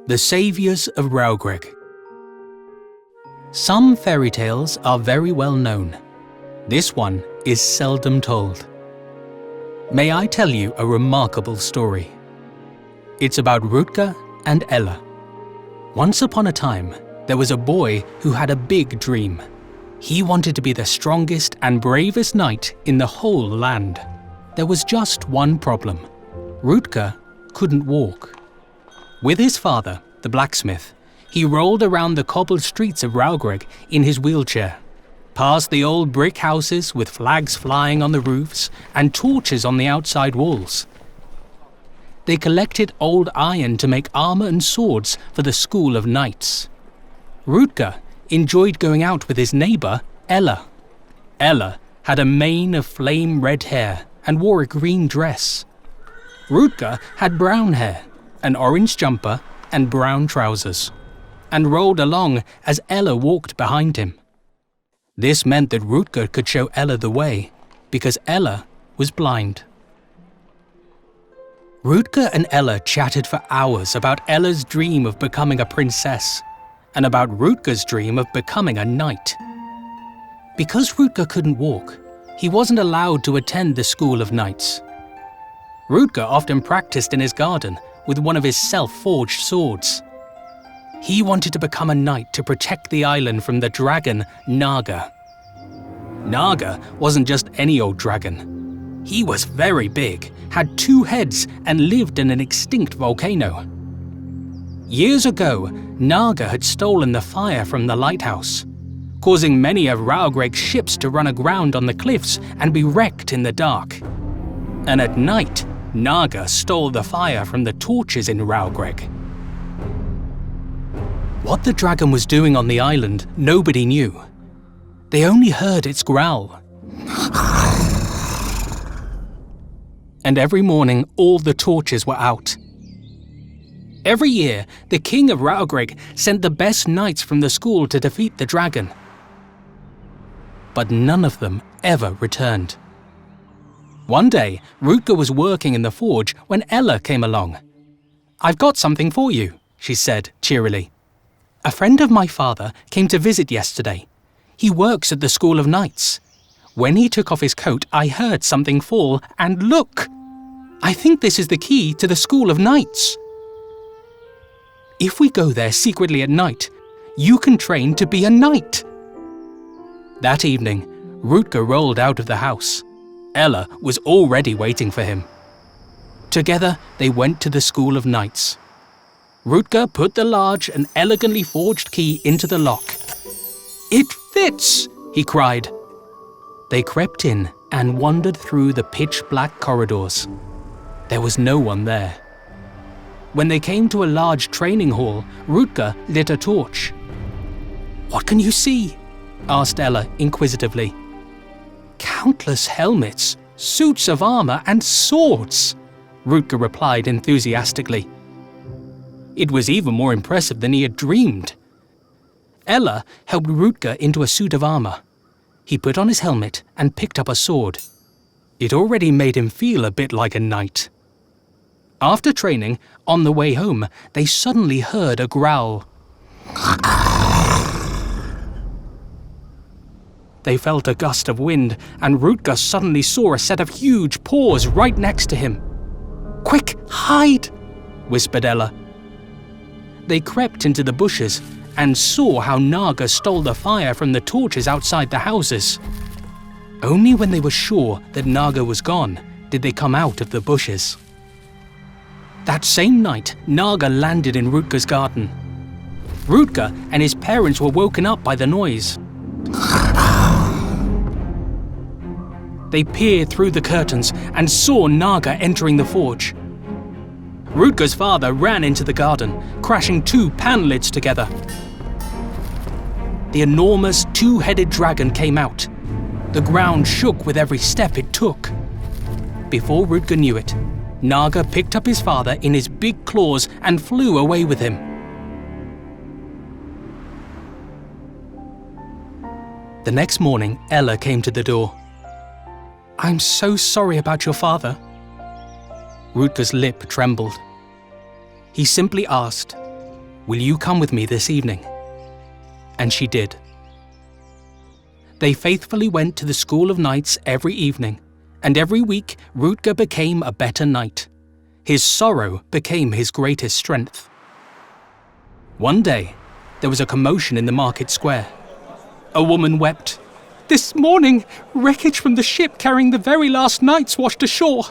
The Saviours of Ruigrijk. Some fairy tales are very well known. This one is seldom told. May I tell you a remarkable story? It's about Rutger and Ella. Once upon a time, there was a boy who had a big dream. He wanted to be the strongest and bravest knight in the whole land. There was just one problem. Rutger couldn't walk. With his father, the blacksmith, he rolled around the cobbled streets of Ruigrijk in his wheelchair, past the old brick houses with flags flying on the roofs and torches on the outside walls. They collected old iron to make armor and swords for the school of knights. Rutger enjoyed going out with his neighbor, Ella. Ella had a mane of flame red hair and wore a green dress. Rutger had brown hair, an orange jumper and brown trousers, and rolled along as Ella walked behind him. This meant that Rutger could show Ella the way, because Ella was blind. Rutger and Ella chatted for hours about Ella's dream of becoming a princess, and about Rutger's dream of becoming a knight. Because Rutger couldn't walk, he wasn't allowed to attend the school of knights. Rutger often practiced in his garden with one of his self-forged swords. He wanted to become a knight to protect the island from the dragon Naga. Naga wasn't just any old dragon. He was very big, had 2 heads, and lived in an extinct volcano. Years ago, Naga had stolen the fire from the lighthouse, causing many of Ruigryk's ships to run aground on the cliffs and be wrecked in the dark. And at night, Naga stole the fire from the torches in Ruigrijk. What the dragon was doing on the island, nobody knew. They only heard its growl. And every morning, all the torches were out. Every year, the king of Ruigrijk sent the best knights from the school to defeat the dragon. But none of them ever returned. One day, Rutger was working in the forge when Ella came along. "I've got something for you," she said cheerily. "A friend of my father came to visit yesterday. He works at the School of Knights. When he took off his coat, I heard something fall, and look! I think this is the key to the School of Knights. If we go there secretly at night, you can train to be a knight." That evening, Rutger rolled out of the house. Ella was already waiting for him. Together, they went to the School of Knights. Rutger put the large and elegantly forged key into the lock. "It fits!" he cried. They crept in and wandered through the pitch-black corridors. There was no one there. When they came to a large training hall, Rutger lit a torch. "What can you see?" asked Ella inquisitively. "Countless helmets, suits of armor, and swords," Rutger replied enthusiastically. It was even more impressive than he had dreamed. Ella helped Rutger into a suit of armor. He put on his helmet and picked up a sword. It already made him feel a bit like a knight. After training, on the way home, they suddenly heard a growl. They felt a gust of wind, and Rutger suddenly saw a set of huge paws right next to him. "Quick, hide!" whispered Ella. They crept into the bushes and saw how Naga stole the fire from the torches outside the houses. Only when they were sure that Naga was gone did they come out of the bushes. That same night, Naga landed in Rutger's garden. Rutger and his parents were woken up by the noise. They peered through the curtains and saw Naga entering the forge. Rutger's father ran into the garden, crashing 2 pan lids together. The enormous 2-headed dragon came out. The ground shook with every step it took. Before Rutger knew it, Naga picked up his father in his big claws and flew away with him. The next morning, Ella came to the door. "I'm so sorry about your father." Rutger's lip trembled. He simply asked, "Will you come with me this evening?" And she did. They faithfully went to the School of Knights every evening, and every week Rutger became a better knight. His sorrow became his greatest strength. One day, there was a commotion in the market square. A woman wept. "This morning, wreckage from the ship carrying the very last knights washed ashore.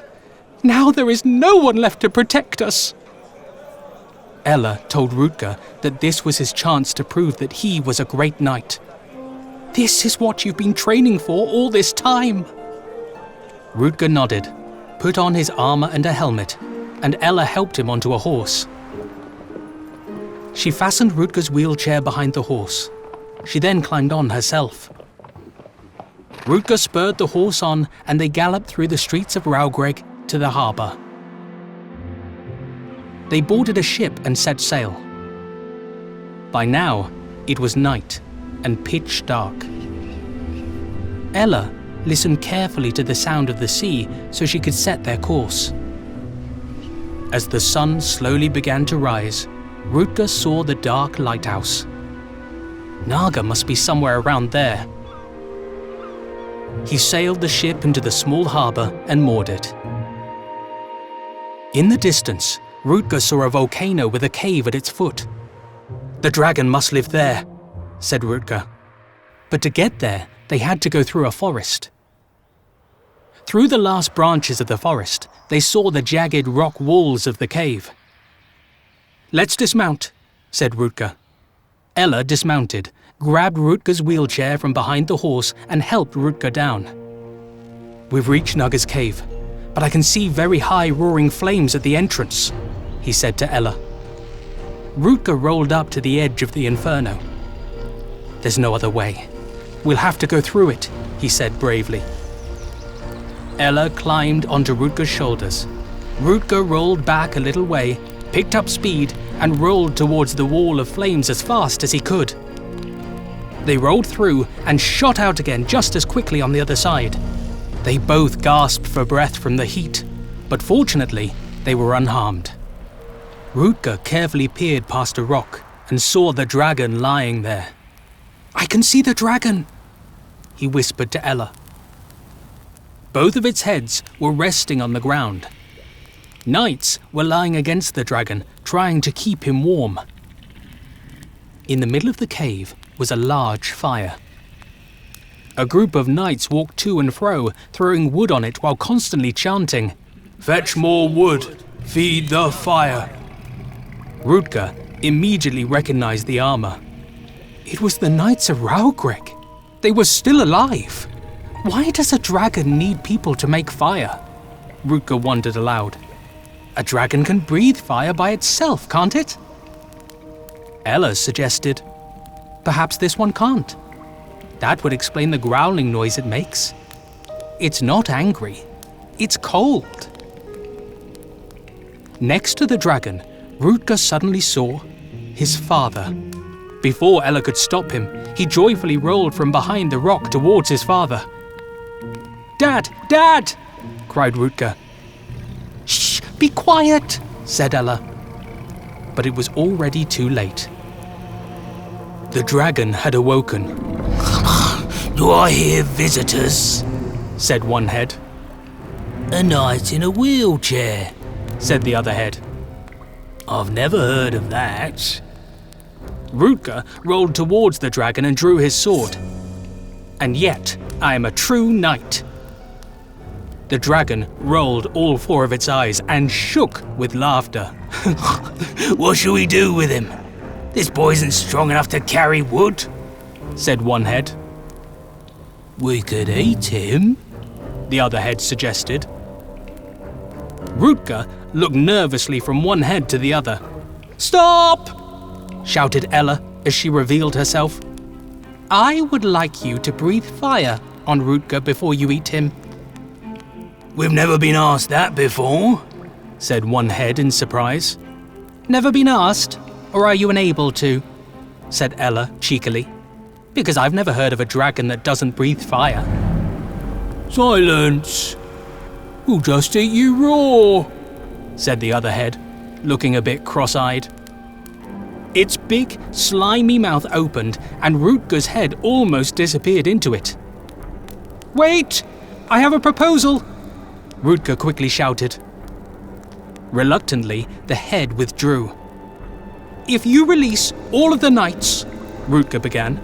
Now there is no one left to protect us." Ella told Rutger that this was his chance to prove that he was a great knight. "This is what you've been training for all this time." Rutger nodded, put on his armor and a helmet, and Ella helped him onto a horse. She fastened Rutger's wheelchair behind the horse. She then climbed on herself. Rutger spurred the horse on, and they galloped through the streets of Ruigrijk to the harbour. They boarded a ship and set sail. By now, it was night and pitch dark. Ella listened carefully to the sound of the sea so she could set their course. As the sun slowly began to rise, Rutger saw the dark lighthouse. Naga must be somewhere around there. He sailed the ship into the small harbour and moored it. In the distance, Rutger saw a volcano with a cave at its foot. "The dragon must live there," said Rutger. But to get there, they had to go through a forest. Through the last branches of the forest, they saw the jagged rock walls of the cave. "Let's dismount," said Rutger. Ella dismounted, grabbed Rutger's wheelchair from behind the horse and helped Rutger down. "We've reached Naga's cave, but I can see very high roaring flames at the entrance," he said to Ella. Rutger rolled up to the edge of the inferno. "There's no other way. We'll have to go through it," he said bravely. Ella climbed onto Rutger's shoulders. Rutger rolled back a little way, picked up speed, and rolled towards the wall of flames as fast as he could. They rolled through and shot out again just as quickly on the other side. They both gasped for breath from the heat, but fortunately, they were unharmed. Rutger carefully peered past a rock and saw the dragon lying there. "I can see the dragon," he whispered to Ella. Both of its heads were resting on the ground. Knights were lying against the dragon, trying to keep him warm. In the middle of the cave was a large fire. A group of knights walked to and fro, throwing wood on it while constantly chanting, "Fetch more wood, feed the fire." Rutger immediately recognized the armor. It was the Knights of Ruigrijk. They were still alive. Why does a dragon need people to make fire? Rutger wondered aloud. A dragon can breathe fire by itself, can't it? Ella suggested, perhaps this one can't. That would explain the growling noise it makes. It's not angry, it's cold. Next to the dragon, Rutger suddenly saw his father. Before Ella could stop him, he joyfully rolled from behind the rock towards his father. "Dad! Dad!" cried Rutger. "Shh! Be quiet!" said Ella. But it was already too late. The dragon had awoken. "Do I hear visitors?" said one head. "A knight in a wheelchair," said the other head. "I've never heard of that." Rutger rolled towards the dragon and drew his sword. "And yet, I am a true knight." The dragon rolled all four of its eyes and shook with laughter. "What shall we do with him? This boy isn't strong enough to carry wood," said one head. "We could eat him," the other head suggested. Rutger looked nervously from one head to the other. "Stop!" shouted Ella as she revealed herself. "I would like you to breathe fire on Rutger before you eat him." "We've never been asked that before," said one head in surprise. "Never been asked? Or are you unable to?" said Ella cheekily. "Because I've never heard of a dragon that doesn't breathe fire." "Silence! We'll just eat you raw," said the other head, looking a bit cross-eyed. Its big, slimy mouth opened and Rutger's head almost disappeared into it. "Wait! I have a proposal!" Rutger quickly shouted. Reluctantly, the head withdrew. "If you release all of the knights," Rutger began,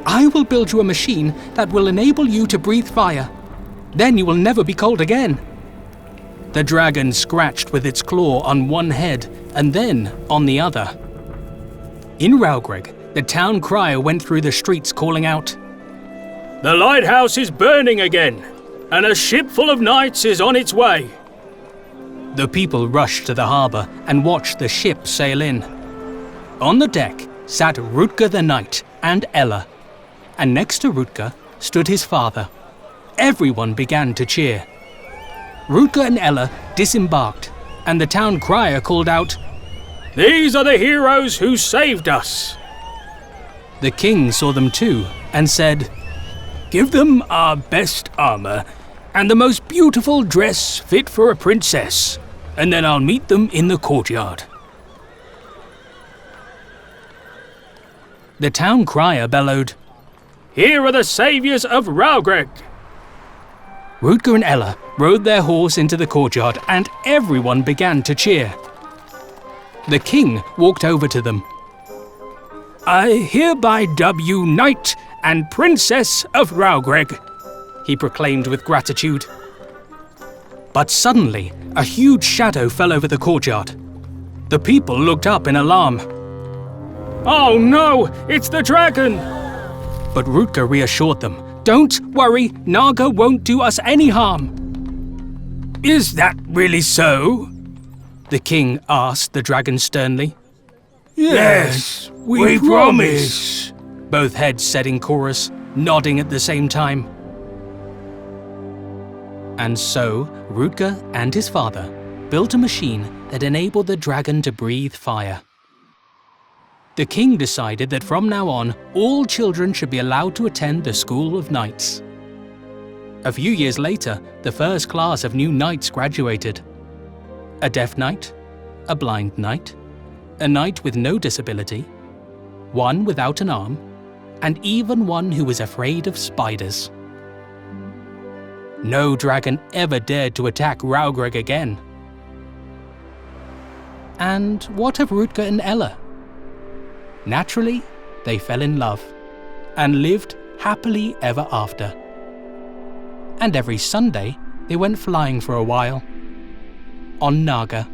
"I will build you a machine that will enable you to breathe fire. Then you will never be cold again." The dragon scratched with its claw on one head and then on the other. In Ruigrijk, the town crier went through the streets calling out, "The lighthouse is burning again, and a ship full of knights is on its way." The people rushed to the harbour and watched the ship sail in. On the deck sat Rutger the Knight and Ella, and next to Rutger stood his father. Everyone began to cheer. Rutger and Ella disembarked, and the town crier called out, "These are the heroes who saved us." The king saw them too and said, "Give them our best armor and the most beautiful dress fit for a princess, and then I'll meet them in the courtyard." The town crier bellowed, "Here are the Saviours of Ruigrijk." Rutger and Ella rode their horse into the courtyard and everyone began to cheer. The king walked over to them. "I hereby dub you Knight and Princess of Ruigrijk," he proclaimed with gratitude. But suddenly, a huge shadow fell over the courtyard. The people looked up in alarm. "Oh no, it's the dragon!" But Rutger reassured them. "Don't worry, Naga won't do us any harm." "Is that really so?" the king asked the dragon sternly. "Yes, we promise," both heads said in chorus, nodding at the same time. And so, Rutger and his father built a machine that enabled the dragon to breathe fire. The king decided that from now on, all children should be allowed to attend the School of Knights. A few years later, the first class of new knights graduated. A deaf knight, a blind knight, a knight with no disability, one without an arm, and even one who was afraid of spiders. No dragon ever dared to attack Ruigrijk again. And what of Rutger and Ella? Naturally, they fell in love and lived happily ever after. And every Sunday, they went flying for a while on Naga.